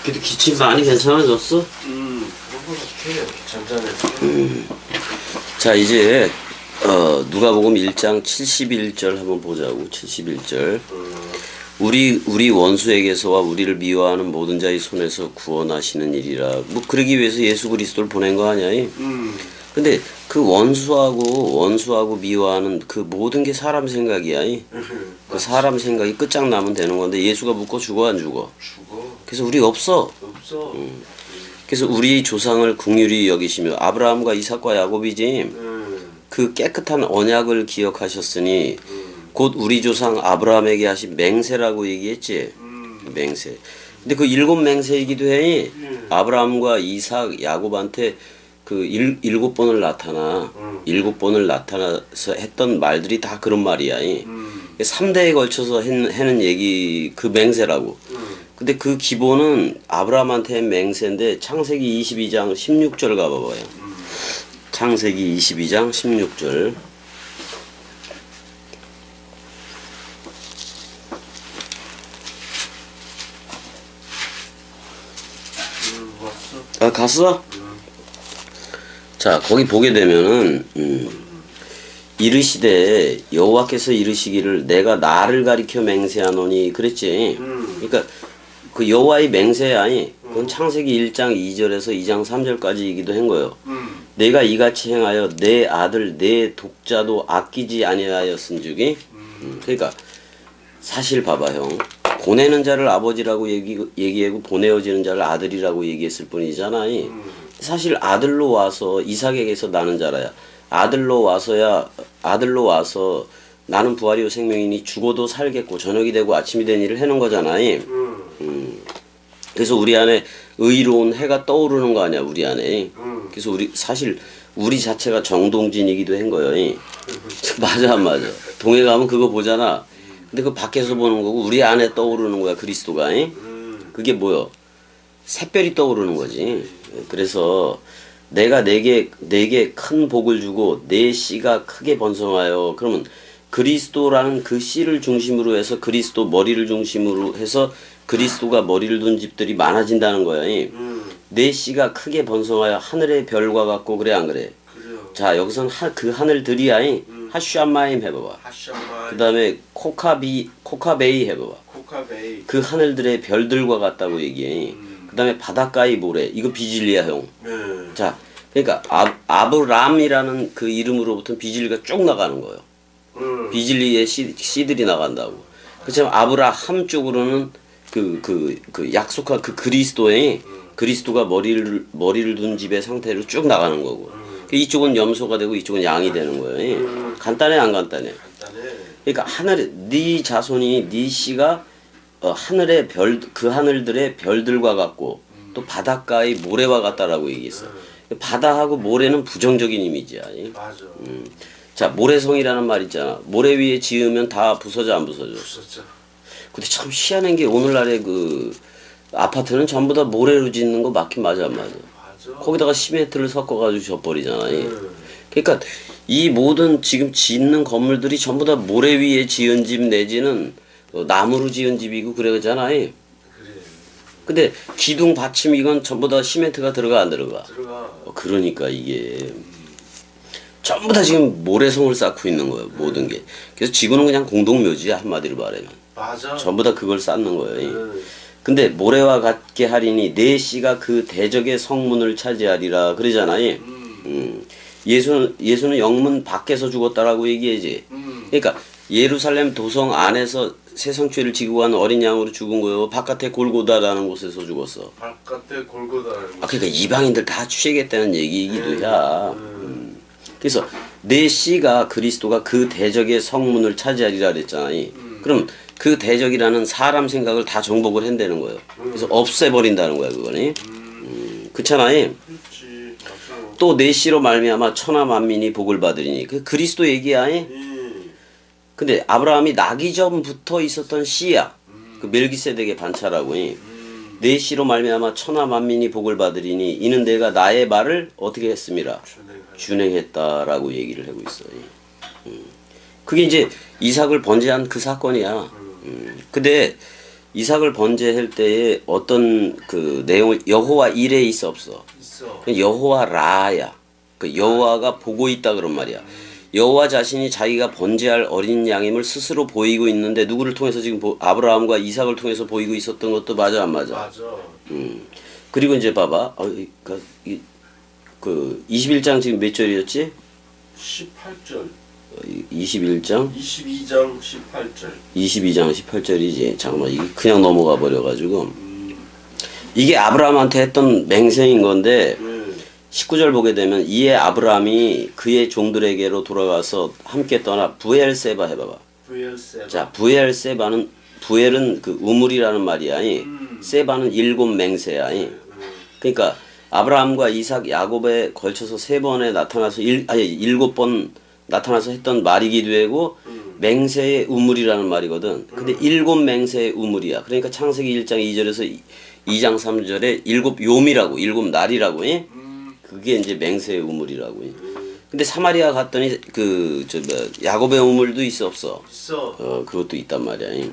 그래도 기침 많이 괜찮아졌어? 그거보다 괜찮잖아요. 자, 이제 누가복음 1장 71절 한번 보자고. 71절. 우리 원수에게서와 우리를 미워하는 모든 자의 손에서 구원하시는 일이라. 뭐 그러기 위해서 예수 그리스도를 보낸 거 아니야? 근데 그 원수하고 미워하는 그 모든 게 사람 생각이야. 그 사람 생각이 끝장나면 되는 건데 예수가 묻고 죽어 안 죽어? 죽어. 그래서 우리 없어. 없어. 그래서 우리 조상을 긍휼히 여기시며 아브라함과 이삭과 야곱이지 그 깨끗한 언약을 기억하셨으니 곧 우리 조상 아브라함에게 하신 맹세라고 얘기했지. 맹세. 근데 그 7맹세이기도 해. 아브라함과 이삭, 야곱한테 그 7번을 나타나. 7번을 나타나서 했던 말들이 다 그런 말이야. 3대에 걸쳐서 하는 얘기 그 맹세라고. 근데 그 기본은 아브라함한테 한 맹세인데 창세기 22장 16절 가봐봐요. 창세기 22장 16절. 왔어. 아, 갔어? 자, 거기 보게 되면은 이르시되 여호와께서 이르시기를 내가 나를 가리켜 맹세하노니 그랬지. 그러니까 그 여호와의 맹세야. 그건 창세기 1장 2절에서 2장 3절까지이기도 한 거예요. 내가 이같이 행하여 내 아들 내 독자도 아끼지 아니하였은즉. 그러니까 사실 봐봐 형. 보내는 자를 아버지라고 얘기하고 보내어지는 자를 아들이라고 얘기했을 뿐이잖아. 사실 아들로 와서 이삭에게서 나는 자라야. 아들로 와서 나는 부활이요 생명이니 죽어도 살겠고 저녁이 되고 아침이 된 일을 해놓은 거잖아. 그래서 우리 안에 의로운 해가 떠오르는 거 아니야 우리 안에. 그래서 사실 우리 자체가 정동진이기도 한 거예요. 맞아 안 맞아? 동해 가면 그거 보잖아. 근데 그 밖에서 보는 거고 우리 안에 떠오르는 거야 그리스도가. 그게 뭐요? 샛별이 떠오르는 거지. 그래서 내가 내게 큰 복을 주고 내 씨가 크게 번성하여. 그러면 그리스도라는 그 씨를 중심으로 해서 그리스도 머리를 중심으로 해서 그리스도가 머리를 둔 집들이 많아진다는 거야. 내 씨가 크게 번성하여 하늘의 별과 같고. 그래 안 그래? 그래요. 자 여기서는 그 하늘들이야. 하슈암마임 해봐봐. 하샤마. 그 다음에 코카베이 해봐봐. 코카베이. 그 하늘들의 별들과 같다고 얘기해. 그 다음에 바닷가의 모래. 이거 비질리야 형. 네. 자 그러니까 아브람이라는 그 이름으로부터 비질리가 쭉 나가는 거예요. 비질리의 씨들이 나간다고. 그렇지만 아브라함 쪽으로는 그 약속한 그 그리스도가 머리를 둔 집의 상태로 쭉 나가는 거고. 이쪽은 염소가 되고 이쪽은 양이 되는 거예요. 간단해 안 간단해? 간단해. 그러니까 네 자손이 네 씨가 하늘의 그 하늘들의 별들과 같고 또 바닷가의 모래와 같다라고 얘기했어. 바다하고 모래는 부정적인 이미지야. 맞아. 자 모래성이라는 말 있잖아. 모래 위에 지으면 다 부서져 안 부서져? 부서져. 근데 참 희한한 게 오늘날의 그 아파트는 전부 다 모래로 짓는 거 맞긴 맞아 안 맞아? 맞아. 거기다가 시멘트를 섞어가지고 져버리잖아. 그러니까 이 모든 지금 짓는 건물들이 전부 다 모래 위에 지은 집 내지는 나무로 지은 집이고 그러잖아. 그래. 근데 기둥 받침 이건 전부 다 시멘트가 들어가 안 들어가? 들어가. 그러니까 이게 전부 다 지금 모래성을 쌓고 있는 거예요. 모든 게. 그래서 지구는 그냥 공동묘지야 한마디로 말하면. 맞아. 전부 다 그걸 쌓는 거예요. 근데 모래와 같게 하리니 내 씨가 그 대적의 성문을 차지하리라 그러잖아요. 예수는 영문 밖에서 죽었다라고 얘기하지. 그러니까 예루살렘 도성 안에서 세상죄를 지고 간 어린 양으로 죽은 거예요. 바깥에 골고다라는 곳에서 죽었어. 바깥에 골고다라는 아 그러니까 이방인들 다 취하겠다는 얘기이기도 해. 그래서 내 씨가 그리스도가 그 대적의 성문을 차지하리라 그랬잖아요. 그럼 그 대적이라는 사람 생각을 다 정복을 한다는 거예요. 그래서 없애버린다는 거야 그거는. 그렇잖아요. 그렇지. 맞아. 또 내 씨로 말미암아 천하 만민이 복을 받으리니 그 그리스도 얘기야. 근데 아브라함이 나기 전부터 있었던 씨야. 그 멜기세덱의 반차라고. 내 씨로 말미암아 천하 만민이 복을 받으리니 이는 내가 나의 말을 어떻게 했음이라 준행했다라고 얘기를 하고 있어요. 그게 이제 이삭을 번제한 그 사건이야. 근데 이삭을 번제할 때에 어떤 그 내용을 여호와 이레 있어 없어? 있어. 여호와 라야. 그 여호와가 보고 있다 그런 말이야. 여호와 자신이 자기가 번제할 어린 양임을 스스로 보이고 있는데 누구를 통해서 지금 아브라함과 이삭을 통해서 보이고 있었던 것도 맞아 안 맞아? 맞아. 그리고 이제 봐봐. 그 21장 지금 몇 절이었지? 18절. 21장? 22장 18절. 22장 18절이지. 잠깐만 이게 그냥 넘어가 버려가지고 이게 아브라함한테 했던 맹세인 건데 19절 보게 되면 이에 아브라함이 그의 종들에게로 돌아가서 함께 떠나 부엘세바 해봐봐. 부엘세바. 자 부엘세바는 부엘은 그 우물이라는 말이야. 세바는 일곱 맹세야. 그러니까 아브라함과 이삭 야곱에 걸쳐서 세 번에 나타나서 일곱 번 나타나서 했던 말이기도 하고 맹세의 우물이라는 말이거든. 근데 일곱 맹세의 우물이야. 그러니까 창세기 1장 2절에서 2장 3절에 일곱 요미라고 일곱 날이라고. 그게 이제 맹세의 우물이라고. 근데 사마리아 갔더니 야곱의 우물도 있어 없어? 있어. 그것도 있단 말이야.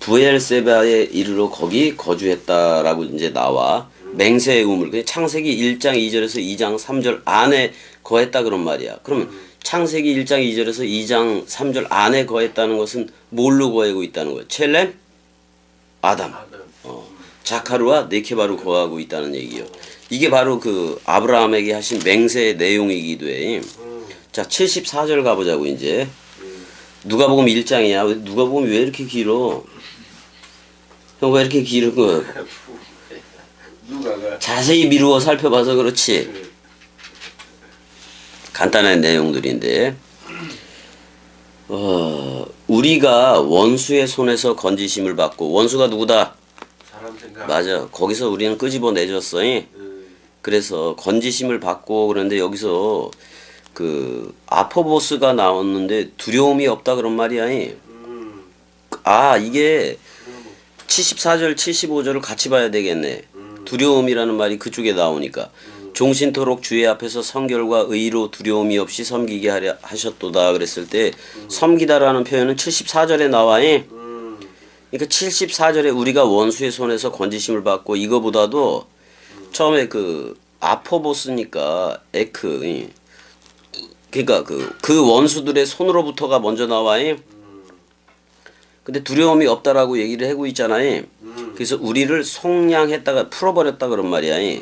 부엘세바에 이르러 거기 거주했다라고 이제 나와. 맹세의 우물. 그냥 창세기 1장 2절에서 2장 3절 안에 거했다 그런 말이야. 그러면 창세기 1장 2절에서 2장 3절 안에 거했다는 것은 뭘로 거하고 있다는 거야? 첼렘? 아담. 자카루와 네케바로 거하고 있다는 얘기요. 이게 바로 그 아브라함에게 하신 맹세의 내용이기도 해. 자, 74절 가보자고 이제. 누가복음 1장이야. 누가복음 왜 이렇게 길어? 형 왜 이렇게 길은 거야? 누가가 자세히 미루어 살펴봐서 그렇지. 간단한 내용들인데 우리가 원수의 손에서 건지심을 받고 원수가 누구다? 사람 생각. 맞아. 거기서 우리는 끄집어 내줬어. 그래서 건지심을 받고 그런데 여기서 그 아포보스가 나왔는데 두려움이 없다 그런 말이야. 이게 74절 75절을 같이 봐야 되겠네. 두려움이라는 말이 그쪽에 나오니까 종신토록 주의 앞에서 성결과 의로 두려움이 없이 섬기게 하려 하셨도다 그랬을 때 섬기다라는 표현은 74절에 나와. 그러니까 74절에 우리가 원수의 손에서 건지심을 받고 이거보다도 처음에 그 아포보스니까 에크 그러니까 그 원수들의 손으로부터가 먼저 나와. 근데 두려움이 없다라고 얘기를 하고 있잖아요. 그래서 우리를 속량했다가 풀어버렸다 그런 말이야.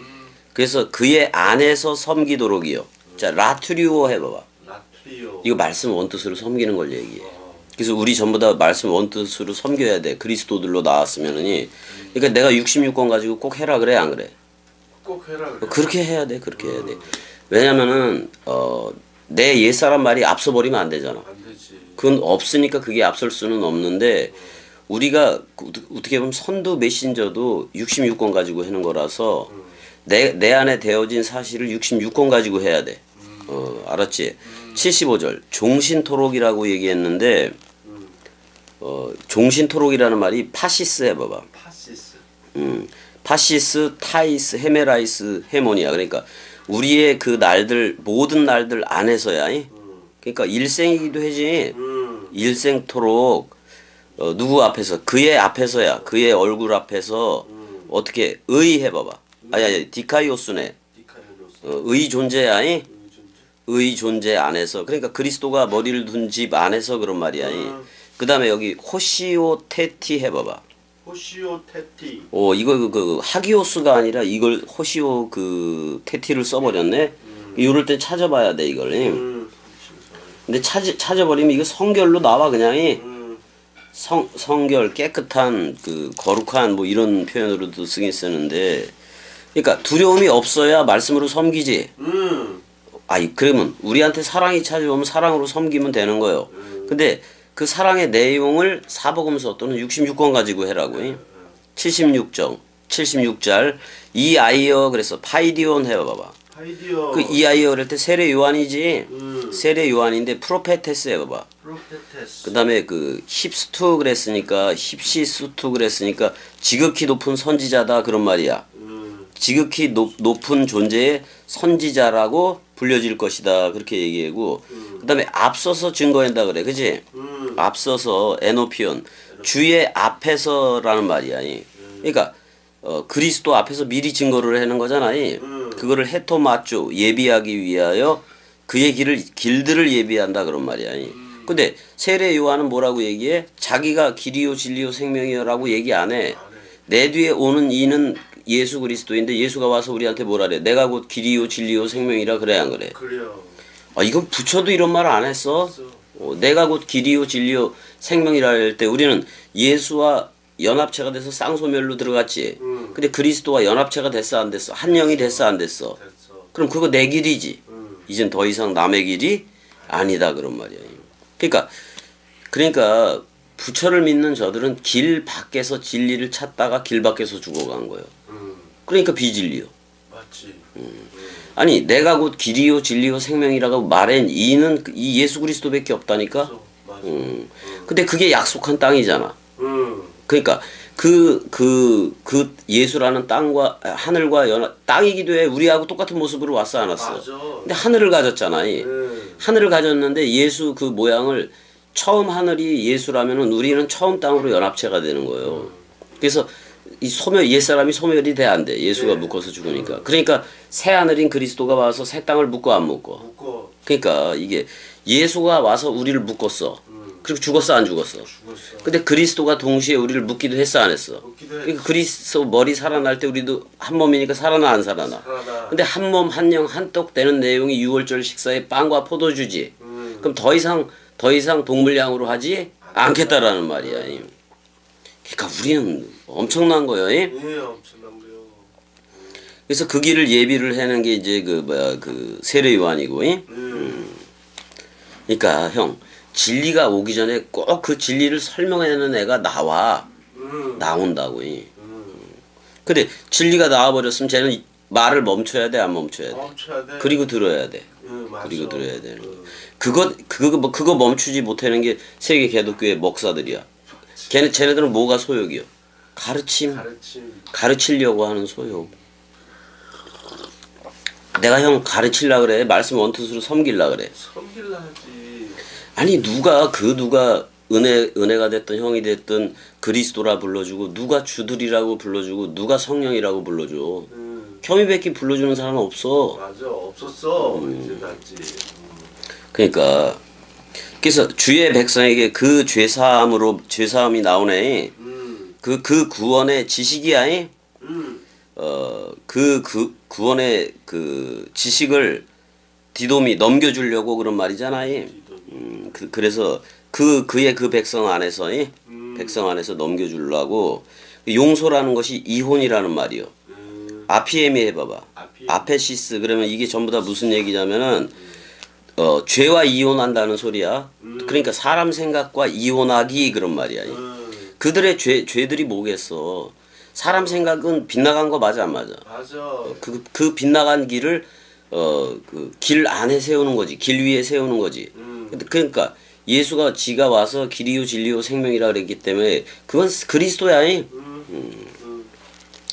그래서 그의 안에서 섬기도록이요. 자, 라투리오 해봐봐. 라트리오. 이거 말씀 원뜻으로 섬기는 걸 얘기해. 그래서 우리 전부 다 말씀 원뜻으로 섬겨야 돼. 그리스도들로 나왔으면은. 그러니까 내가 66권 가지고 꼭 해라 그래 안 그래? 꼭 해라 그래. 그렇게 해야 돼. 그렇게 해야 돼. 왜냐면은 내 옛사람 말이 앞서 버리면 안 되잖아. 안 되지. 그건 없으니까 그게 앞설 수는 없는데 우리가 어떻게 보면 선두 메신저도 66권 가지고 하는 거라서 내 안에 되어진 사실을 66권 가지고 해야 돼. 알았지? 75절 종신토록이라고 얘기했는데 종신토록이라는 말이 파시스 해봐봐. 파시스. 파시스, 타이스, 헤메라이스, 헤모니아. 그러니까 우리의 그 날들 모든 날들 안에서야. 그러니까 일생이기도 하지. 일생토록 누구 앞에서 그의 앞에서야. 그의 얼굴 앞에서 어떻게 의 해봐봐. 아니 디카이오스네. 디카이오스. 의 존재야. 의 존재 안에서. 그러니까 그리스도가 머리를 둔 집 안에서 그런 말이야. 그 다음에 여기 호시오 테티 해봐봐. 호시오 테티. 이거 그 하기오스가 아니라 이걸 호시오 그 테티를 써버렸네. 이럴 때 찾아봐야 돼 이걸. 근데 찾아버리면 이거 성결로 나와 그냥. 성결 깨끗한 그 거룩한 뭐 이런 표현으로도 쓰긴 쓰는데. 그러니까 두려움이 없어야 말씀으로 섬기지. 그러면 우리한테 사랑이 찾아오면 사랑으로 섬기면 되는 거예요. 근데 그 사랑의 내용을 사복음서 또는 66권 가지고 해라고. 76절 이아이어 그래서 파이디온 해봐봐. 파이디오. 그 이아이어 그럴 때 세례 요한이지. 세례 요한인데 프로페테스 해봐봐. 프로페테스. 그 다음에 그 힙스투 그랬으니까 힙시스투 그랬으니까 지극히 높은 선지자다 그런 말이야. 지극히 높은 존재의 선지자라고 불려질 것이다 그렇게 얘기하고 그 다음에 앞서서 증거한다 그래 그지? 앞서서 에노피온 주의 앞에서라는 말이야. 그러니까 그리스도 앞에서 미리 증거를 하는 거잖아. 그거를 헤토마쪼 예비하기 위하여 그의 길들을 예비한다 그런 말이야. 근데 세례 요한은 뭐라고 얘기해? 자기가 길이요 진리요 생명이요라고 얘기 안 해. 내 뒤에 오는 이는 예수 그리스도인데 예수가 와서 우리한테 뭐라 그래? 내가 곧 길이요 진리요 생명이라 그래 안 그래? 그래요. 이건 부처도 이런 말 안 했어. 내가 곧 길이요 진리요 생명이라 할 때 우리는 예수와 연합체가 돼서 쌍소멸로 들어갔지. 근데 그리스도와 연합체가 됐어 안 됐어? 한 영이 됐어 안 됐어? 됐어. 그럼 그거 내 길이지. 이젠 더 이상 남의 길이 아니다 그런 말이야. 그러니까 부처를 믿는 저들은 길 밖에서 진리를 찾다가 길 밖에서 죽어간 거예요. 그러니까 비진리요. 맞지. 아니 내가 곧 길이요 진리요 생명이라고 말한 이는 이 예수 그리스도밖에 없다니까. 맞아. 근데 그게 약속한 땅이잖아. 음. 그러니까 그 예수라는 땅과 하늘과 땅이기도 해. 우리하고 똑같은 모습으로 왔어 안 왔어? 맞아. 근데 하늘을 가졌잖아. 하늘을 가졌는데 예수 그 모양을 처음 하늘이 예수라면은 우리는 처음 땅으로 연합체가 되는 거예요. 그래서 이 옛사람이 소멸이 돼 안 돼. 예수가 묶어서 죽으니까. 그러니까 새 하늘인 그리스도가 와서 새 땅을 묶어 안 묶어? 묶어. 그러니까 이게 예수가 와서 우리를 묶었어. 그리고 죽었어 안 죽었어? 죽었어. 근데 그리스도가 동시에 우리를 묶기도 했어 안 했어? 묶기도 해. 그러니까 그리스도 머리 살아날 때 우리도 한 몸이니까 살아나 안 살아나? 살아나. 근데 한 몸 한 영 한떡 되는 내용이 6월절 식사에 빵과 포도주지. 그럼 더 이상 동물양으로 하지 않겠다라는 말이야. 그러니까 우리는 엄청난 거예요. 예, 엄청난 거요. 그래서 그 길을 예비를 하는 게 이제 그 세례 요한이고. 그러니까 형 진리가 오기 전에 꼭 그 진리를 설명하는 애가 나온다고. 근데 진리가 나와버렸으면 쟤는 말을 멈춰야 돼 안 멈춰야 돼? 멈춰야 돼. 그리고 들어야 돼. 맞아. 그리고 들어야 되는 거. 그거 멈추지 못하는 게 세계 개독교의 목사들이야. 쟤네들은 뭐가 소욕이요? 가르침. 가르치려고 하는 소욕. 내가 형 가르치려 그래. 말씀 원투수로 섬길라 그래. 섬길라 하지. 아니 누가 은혜가 됐든 형이 됐든 그리스도라 불러주고 누가 주들이라고 불러주고 누가 성령이라고 불러줘. 겸이백기 불러주는 사람은 없어. 맞아. 없었어. 이제 낫지. 그러니까 그래서 주의 백성에게 그 죄사함이 나오네. 그 구원의 지식이야. 그 구원의 그 지식을 디돔이 넘겨주려고 그런 말이잖아요. 그래서 그의 그 백성 안에서 넘겨주려고 용서라는 것이 이혼이라는 말이요. 아피에미 해봐봐. 아페시스 그러면 이게 전부 다 무슨 얘기냐면은 죄와 이혼한다는 소리야. 그러니까 사람 생각과 이혼하기 그런 말이야. 그들의 죄들이 뭐겠어? 사람 생각은 빗나간 거 맞아 안 맞아? 맞아. 그 빗나간 길을 그 길 안에 세우는 거지. 길 위에 세우는 거지. 그러니까 예수가 지가 와서 길이요 진리요 생명이라 그랬기 때문에 그건 그리스도야.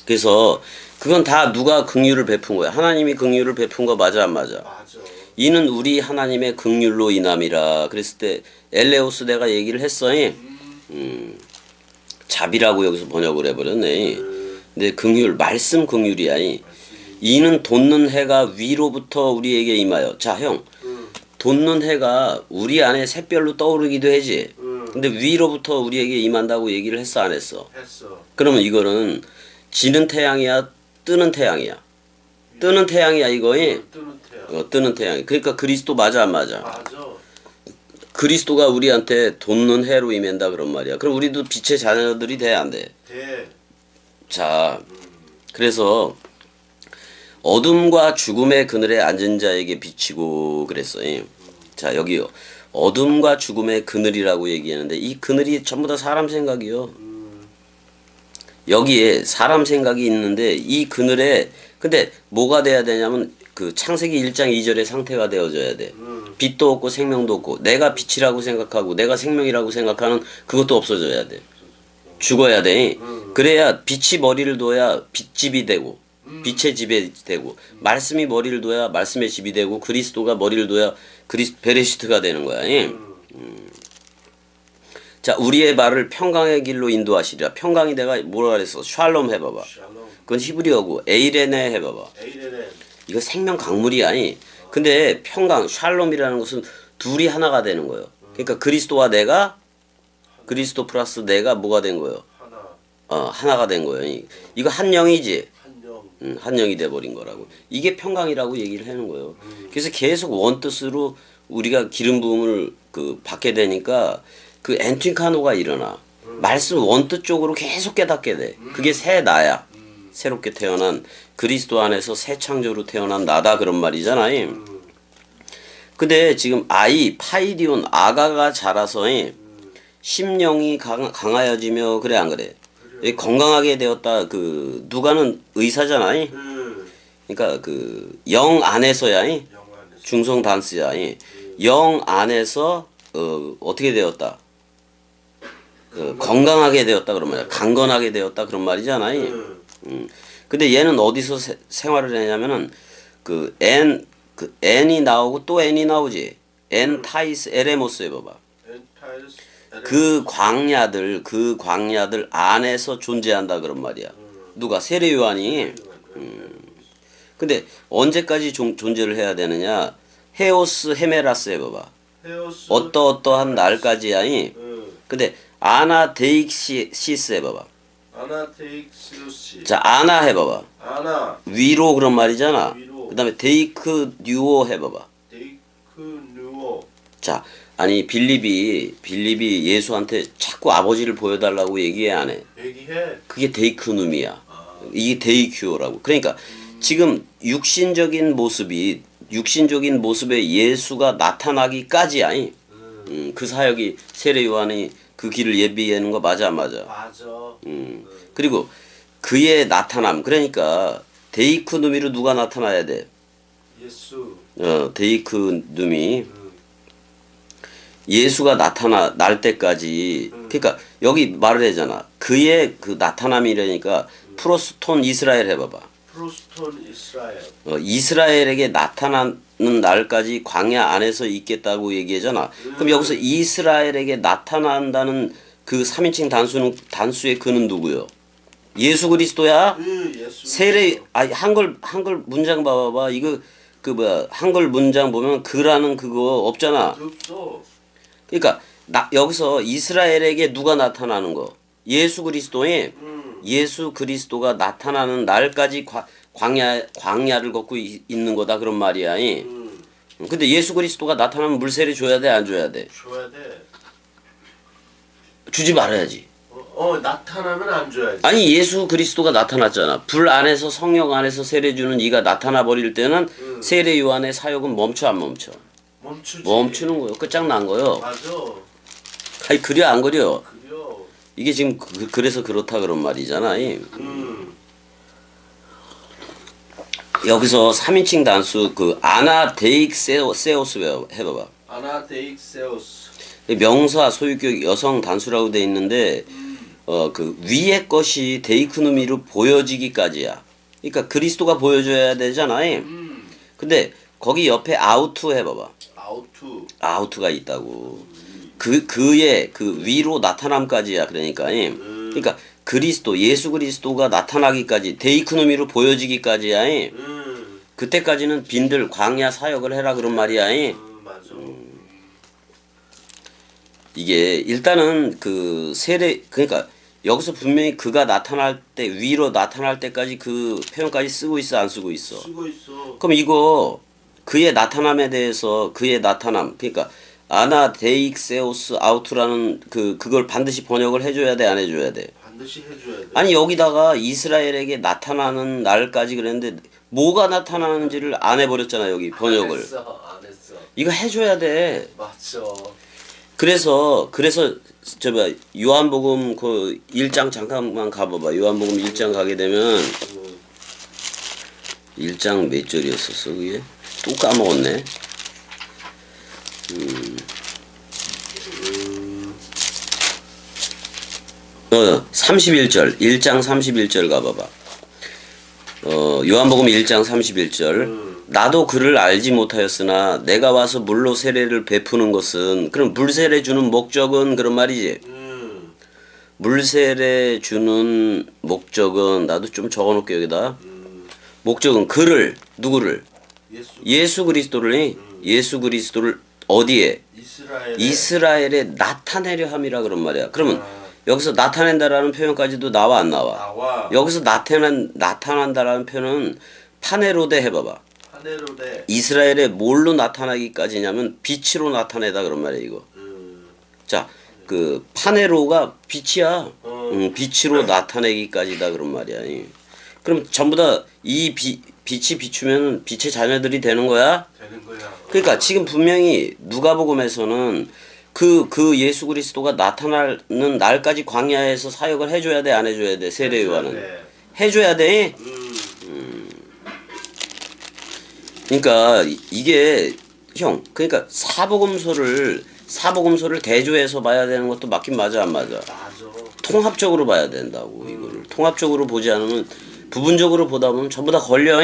그래서 그건 다 누가 긍휼을 베푼 거야. 하나님이 긍휼을 베푼 거 맞아 안 맞아? 맞아. 이는 우리 하나님의 긍휼로 인함이라. 그랬을 때 엘레오스 내가 얘기를 했어. 자비라고 여기서 번역을 해버렸네. 근데 긍휼 말씀 긍휼이야. 이는 돋는 해가 위로부터 우리에게 임하여. 자 형 돋는 해가 우리 안에 샛별로 떠오르기도 하지. 근데 위로부터 우리에게 임한다고 얘기를 했어 안 했어? 했어. 그러면 이거는 지는 태양이야 뜨는 태양이야? 뜨는 태양이야 이거에. 뜨는 태양. 뜨는 태양. 그러니까 그리스도 맞아 안 맞아? 맞아. 그리스도가 우리한테 돋는 해로 임한다 그런 말이야. 그럼 우리도 빛의 자녀들이 돼 안 돼? 돼. 자, 그래서 어둠과 죽음의 그늘에 앉은 자에게 비치고 그랬어요. 자, 여기요. 어둠과 죽음의 그늘이라고 얘기하는데 이 그늘이 전부 다 사람 생각이요. 여기에 사람 생각이 있는데 이 그늘에 근데 뭐가 돼야 되냐면 그 창세기 1장 2절의 상태가 되어져야 돼. 빛도 없고 생명도 없고 내가 빛이라고 생각하고 내가 생명이라고 생각하는 그것도 없어져야 돼. 죽어야 돼. 그래야 빛이 머리를 둬야 빛집이 되고 빛의 집이 되고 말씀이 머리를 둬야 말씀의 집이 되고 그리스도가 머리를 둬야 베레시트가 되는 거야. 자, 우리의 발을 평강의 길로 인도하시리라. 평강이 내가 뭐라 그랬어? 샬롬 해봐봐. 샬롬. 그건 히브리어고 에이레네 해봐봐. 에이레네. 이거 생명 강물이 아니. 근데 평강 샬롬이라는 것은 둘이 하나가 되는 거예요. 그러니까 그리스도와 내가 그리스도 플러스 내가 뭐가 된 거예요? 하나. 하나가 된 거예요. 이거 한 영이지. 한영. 한 영이 돼 버린 거라고. 이게 평강이라고 얘기를 하는 거예요. 그래서 계속 원뜻으로 우리가 기름 부음을 받게 되니까 그 엔트리카노가 일어나. 말씀 원뜻 쪽으로 계속 깨닫게 돼. 그게 새 나야. 새롭게 태어난 그리스도 안에서 새 창조로 태어난 나다 그런 말이잖아요. 근데 지금 파이디온 아가가 자라서 심령이 강하여지며 그래 안 그래? 건강하게 되었다. 누가는 의사잖아요. 그러니까 영 안에서야 영 안에서. 중성 단스야. 영 안에서 어떻게 되었다? 건강하게 되었다 그런 말이야. 강건하게 되었다 그런 말이잖아요. 근데 얘는 어디서 생활을 했냐면은 N이 나오고 또 N이 나오지. N 타이스 에레모스 해봐봐. 엔타이스. 그 광야들 안에서 존재한다 그런 말이야. 누가 세례 요한이. 근데 언제까지 존재를 해야 되느냐? 헤오스 헤메라스 해봐봐. 헤오스. 어떠한 날까지야. 근데 아나데익시스 해봐봐. 아나테익시오시. 자, 아나 해봐봐. 아나. 위로 그런 말이잖아. 위로. 그 다음에 데이크 뉴오 해봐봐. 데이크 누오. 자, 아니 빌립이 예수한테 자꾸 아버지를 보여달라고 얘기해 안 해. 얘기해. 그게 데이크눔이야. 이게 데이큐어라고. 그러니까 지금 육신적인 모습에 예수가 나타나기까지야. 그 사역이 세례 요한이 그 길을 예비하는 거 맞아 안 맞아? 맞아. 그리고 그의 나타남. 그러니까 데이크누미로 누가 나타나야 돼? 예수. 데이크누미. 예수가 날 때까지. 그러니까 여기 말을 하잖아. 그의 그 나타남이라니까 프로스톤 이스라엘 해봐봐. 프로스톤 이스라엘. 이스라엘에게 나타나는 날까지 광야 안에서 있겠다고 얘기하잖아. 그럼 여기서 이스라엘에게 나타난다는 그 3인칭 단수의 그는 누구요? 예수 그리스도야? 예수. 세례 한글 문장 봐봐봐. 이거 한글 문장 보면 그라는 그거 없잖아. 없어. 그러니까 여기서 이스라엘에게 누가 나타나는 거? 예수 그리스도에 예수 그리스도가 나타나는 날까지 광야를 걷고 있는 거다 그런 말이야. 근데 예수 그리스도가 나타나면 물세례 줘야 돼, 안 줘야 돼? 줘야 돼. 주지 말아야지. 나타나면 안 줘야지. 아니 예수 그리스도가 나타났잖아. 불 안에서 성령 안에서 세례 주는 이가 나타나 버릴 때는 세례 요한의 사역은 멈춰 안 멈춰? 멈추지. 멈추는 거요. 끝장난 거요. 맞아. 아니 그려 안 그려? 그려. 이게 지금 그래서 그렇다 그런 말이잖아. 여기서 3인칭 단수 아나데익세오스 해봐봐. 아나데익세오스. 명사 소유격 여성 단수라고 돼 있는데 위의 것이 데이크누미로 보여지기까지야. 그러니까 그리스도가 보여줘야 되잖아. 근데 거기 옆에 아우투 해봐봐. 아우투가 있다고. 그의 위로 나타남까지야. 그러니까 그리스도 예수 그리스도가 나타나기까지 데이크누미로 보여지기까지야. 그때까지는 빈들 광야 사역을 해라 그런 말이야. 맞아. 이게 일단은 그러니까 여기서 분명히 그가 나타날 때 위로 나타날 때까지 그 표현까지 쓰고 있어 안 쓰고 있어? 쓰고 있어. 그럼 이거 그의 나타남에 대해서 그의 나타남 그러니까 아나데익세오스 아우투라는 그걸 반드시 번역을 해줘야 돼 안 해줘야 돼? 반드시 해줘야 돼. 아니 여기다가 이스라엘에게 나타나는 날까지 그랬는데 뭐가 나타나는지를 안 해버렸잖아 여기 번역을. 안 했어. 이거 해줘야 돼. 맞죠. 그래서 요한복음 1장 잠깐만 가봐봐. 요한복음 1장 가게 되면 1장 몇 절이었었어 그게? 또 까먹었네. 31절 1장 31절 가봐봐. 요한복음 1장 31절 나도 그를 알지 못하였으나 내가 와서 물로 세례를 베푸는 것은 그럼 물세례 주는 목적은 그런 말이지. 물세례 주는 목적은 나도 좀 적어놓을게 여기다. 목적은 그를 누구를 예수 그리스도를 예수 그리스도를 어디에 이스라엘에 나타내려 함이라 그런 말이야. 그러면 여기서 나타낸다라는 표현까지도 나와 안 나와? 나와. 여기서 나타난다라는 표현은 파네로데 해봐봐. 파네로데. 이스라엘에 뭘로 나타나기까지냐면 빛으로 나타내다 그런 말이야 이거. 자, 그 파네로가 빛이야. 빛으로 나타내기까지다 그런 말이야. 그럼 전부 다 이 빛이 비추면 빛의 자녀들이 되는 거야? 되는 거야. 그러니까 지금 분명히 누가복음에서는 그 예수 그리스도가 나타나는 날까지 광야에서 사역을 해줘야 돼, 안 해줘야 돼? 세례 요한은 해줘야 돼. 그러니까 이게 그러니까 사복음서를 대조해서 봐야 되는 것도 맞긴 맞아, 안 맞아? 맞아. 통합적으로 봐야 된다고 이거를. 통합적으로 보지 않으면 부분적으로 보다 보면 전부 다 걸려.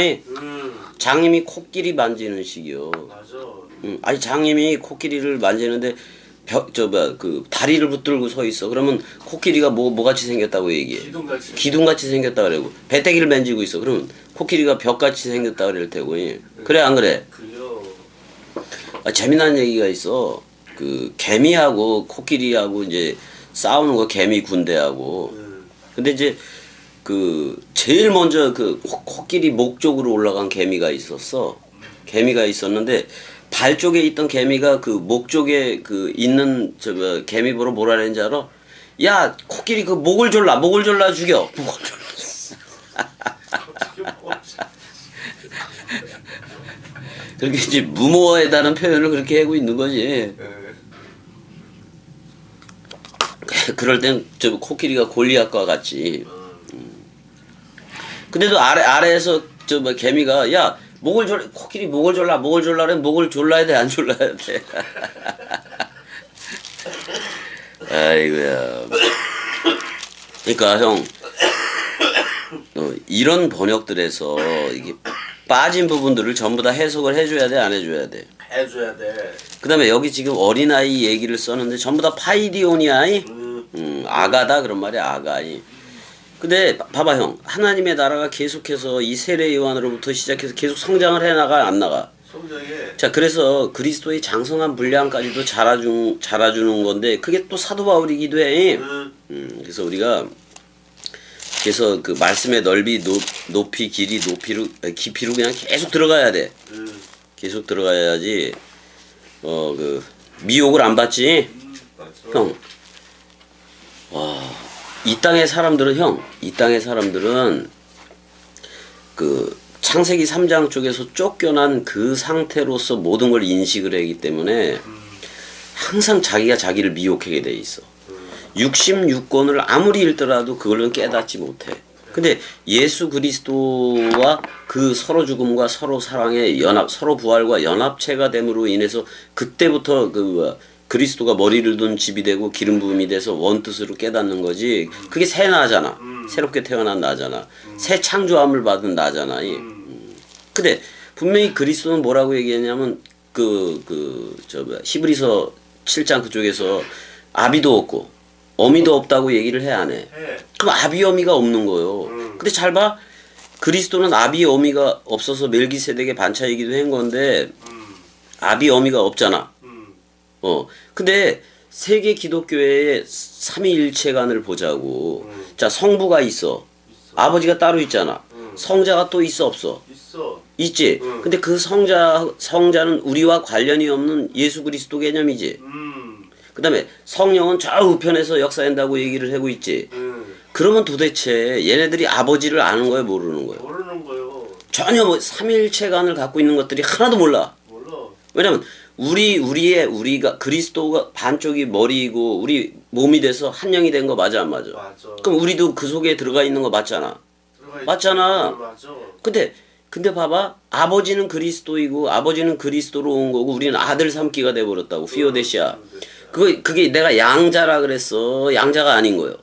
장님이 코끼리 만지는 식이요. 맞아. 아니 장님이 코끼리를 만지는데 그 다리를 붙들고 서 있어. 그러면 코끼리가 뭐 같이 생겼다고 얘기해. 기둥같이 생겼다 그러고 배때기를 만지고 있어. 그러면 코끼리가 벽같이 생겼다 그럴 테고. 그래 안 그래? 그래요. 재미난 얘기가 있어. 그 개미하고 코끼리하고 이제 싸우는 거 개미 군대하고. 근데 이제 그 제일 먼저 그 코끼리 목 쪽으로 올라간 개미가 있었어. 개미가 있었는데 발 쪽에 있던 개미가 그 목 쪽에 그 있는 개미 보러 뭐라 그랬는지 알아? 야 코끼리 그 목을 졸라 죽여. 목을 졸라. 그렇게 이제 무모에다는 표현을 그렇게 하고 있는 거지. 그럴 땐 저 코끼리가 골리앗과 같지. 근데도 아래에서 개미가 야 코끼리 목을 졸라 그래. 목을 졸라야 돼, 안 졸라야 돼? 아이고야. 그러니까 형 이런 번역들에서 이게 빠진 부분들을 전부 다 해석을 해줘야 돼, 안 해줘야 돼? 해줘야 돼. 그다음에 여기 지금 어린아이 얘기를 썼는데 전부 다 파이디오니아, 아가다 그런 말이야, 아가이. 근데 봐봐 형, 하나님의 나라가 계속해서 이 세례 요한으로부터 시작해서 계속 성장을 해나가 안 나가? 성장해. 자, 그래서 그리스도의 장성한 분량까지도 자라주는 건데 그게 또 사도 바울이기도 해. 그래서 우리가 그 말씀의 넓이, 높이, 길이, 깊이로 그냥 계속 들어가야 돼. 계속 들어가야지. 그 미혹을 안 받지. 형, 와. 이 땅의 사람들은 그 창세기 3장 쪽에서 쫓겨난 그 상태로서 모든 걸 인식을 하기 때문에 항상 자기가 자기를 미혹하게 돼 있어. 66권을 아무리 읽더라도 그걸로 깨닫지 못해. 근데 예수 그리스도와 그 서로 죽음과 서로 사랑의 서로 부활과 연합체가 됨으로 인해서 그때부터 그리스도가 머리를 둔 집이 되고 기름 부음이 돼서 원뜻으로 깨닫는 거지. 그게 새 나잖아. 새롭게 태어난 나잖아. 새 창조함을 받은 나잖아. 근데 분명히 그리스도는 뭐라고 얘기했냐면 히브리서 7장 그쪽에서 아비도 없고 어미도 없다고 얘기를 해, 안 해? 그럼 아비 어미가 없는 거예요. 근데 잘 봐. 그리스도는 아비 어미가 없어서 멜기세덱의 반차이기도 한 건데 아비 어미가 없잖아. 근데 세계 기독교회의 삼위일체관을 보자고. 자, 성부가 있어. 아버지가 따로 있잖아. 성자가 또 있어, 없어? 있지. 근데 그 성자는 우리와 관련이 없는 예수 그리스도 개념이지. 그 다음에 성령은 저 우편에서 역사한다고 얘기를 하고 있지. 그러면 도대체 얘네들이 아버지를 아는 거야, 모르는 거야? 모르는 거요. 전혀 삼위일체관을 갖고 있는 것들이 하나도 몰라. 왜냐면 우리가 그리스도가 반쪽이 머리이고 우리 몸이 돼서 한 영이 된 거 맞아, 안 맞아? 맞아. 그럼 우리도 그 속에 들어가 있는 거 맞잖아. 맞잖아. 맞아. 근데 봐봐. 아버지는 그리스도이고 아버지는 그리스도로 온 거고 우리는 아들 삼기가 돼 버렸다고. 피오데시아. 그게 내가 양자라 그랬어. 양자가 아닌 거예요.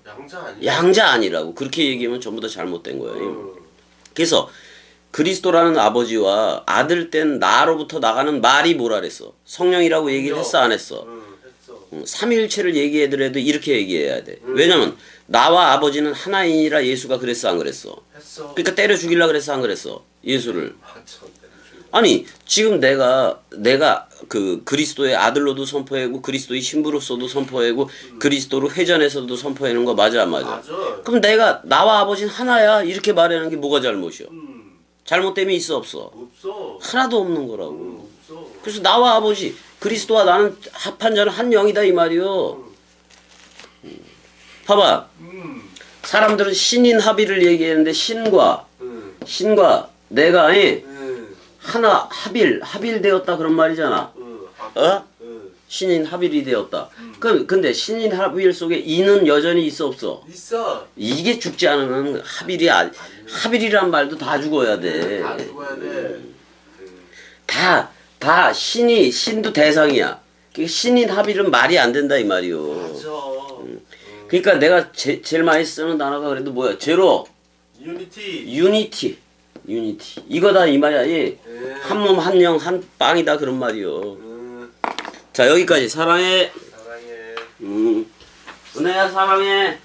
양자 아니라고. 그렇게 얘기하면 전부 다 잘못된 거예요. 그래서 그리스도라는 아버지와 아들 된 나로부터 나가는 말이 뭐라 그랬어? 성령이라고 얘기를 했어, 안 했어? 삼위일체를 얘기하더라도 이렇게 얘기해야 돼. 왜냐면 나와 아버지는 하나이니라 예수가 그랬어 안 그랬어? 했어. 그러니까 때려 죽이려 그랬어 안 그랬어? 예수를. 맞죠. 아니 지금 내가 그 그리스도의 아들로도 선포하고 그리스도의 신부로서도 선포하고 그리스도로 회전해서도 선포하는 거 맞아 안 맞아? 맞아. 그럼 내가 나와 아버지는 하나야 이렇게 말하는 게 뭐가 잘못이야? 잘못됨이 있어 없어? 없어. 하나도 없는 거라고. 없어. 그래서 나와 아버지 그리스도와 나는 합한 자는 한 영이다 이 말이요. 봐봐. 사람들은 신인 합의를 얘기했는데 신과 내가 하나 합일되었다 그런 말이잖아. 어? 신인 합일이 되었다. 근데 신인 합일 속에 이는 여전히 있어 없어? 있어. 이게 죽지 않으면 합일이란 말도 다 죽어야 돼. 다 죽어야 돼. 다 신도 대상이야. 그러니까 신인 합일은 말이 안 된다 이 말이요. 맞아. 그러니까 내가 제일 많이 쓰는 단어가 그래도 뭐야? 제로, 유니티. 유니티. 이거다 이 말이야. 한 몸 한 영 한 빵이다 그런 말이요. 자 여기까지 사랑해. 사랑해. 은혜야 사랑해.